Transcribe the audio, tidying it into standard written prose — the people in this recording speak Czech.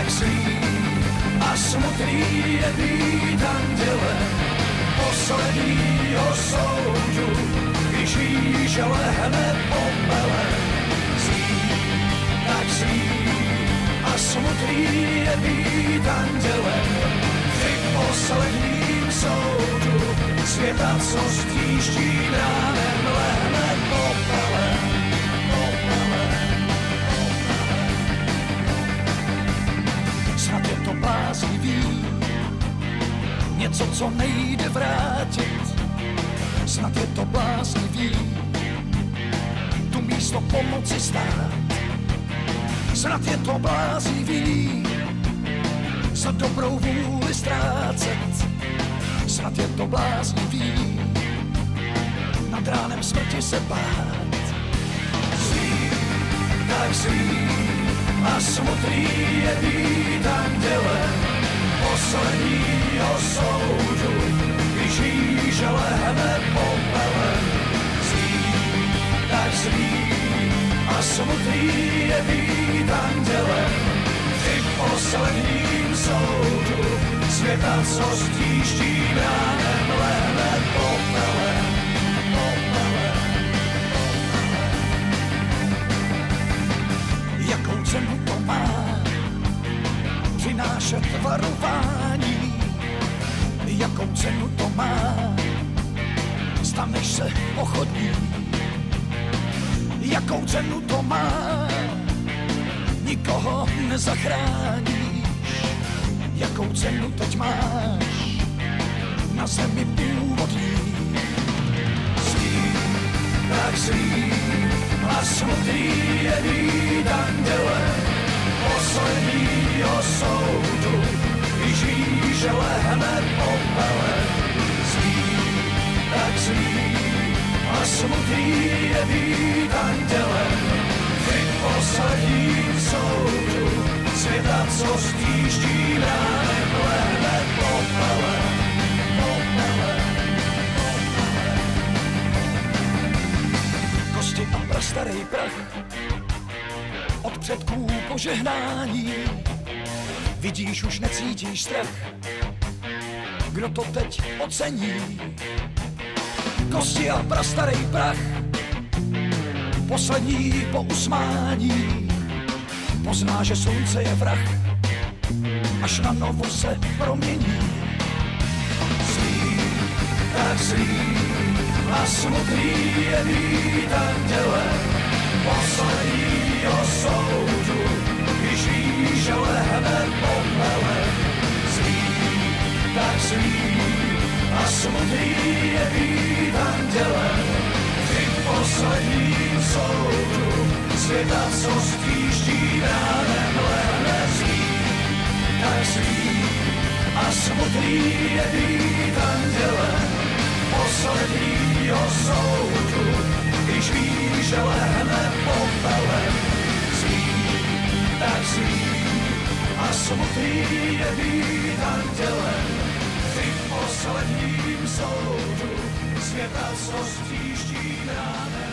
tak zlý a smutný je být andělem posledního soudu, když víš, že lehne popelem. Tak zlý a smutný je být andělem při posledním soudu světa, co stíždí ránem lehne popelem. Snad je to bláznivý, něco, co nejde vrátit. Snad je to bláznivý, tu místo pomoci stát. Snad je to bláznivý, za dobrou vůli ztrácet. Snad je to bláznivý, nad ránem smrti se bát. Zlý, tak zlý a smutný je být andělem posledního soudu, když víš, že lehne popelem. Zlý, tak zlý a smutný je být andělem při posledním soudu světa, co stíždí ránem lehne popelem. Jakou cenu to má přinášet varování? Jakou cenu to má? Staneš se pochodní. Jakou cenu to má? Nikoho nezachráníš. Jakou cenu teď máš na zemi původní? Zlý, tak zlý a smutný je být andělem posledního soudu, když víš, že lehne popelem. Zlý, tak zlý a smutný je být andělem při posledním soudu světa, co stíždí ránem lehne popelem. Kosti a prastarej prach od předků požehnání. Vidíš, už necítíš strach, kdo to teď ocení? Kosti a prastarej prach, poslední po usmání. Pozná, že slunce je vrah, až na novo se promění. Zlý, tak zlý a smutný je být andělem posledního soudu, když víš, že lehne popelem. Zlý, tak zlý a smutný je být andělem při posledním soudu světa, co stíždí ránem lehne. Zlý, tak zlý a smutný je být andělem posledního soudu, když víš, že lehne popelem. Zlý, tak zlý a smutný je být andělem při posledním soudu světa, co stíždí ránem.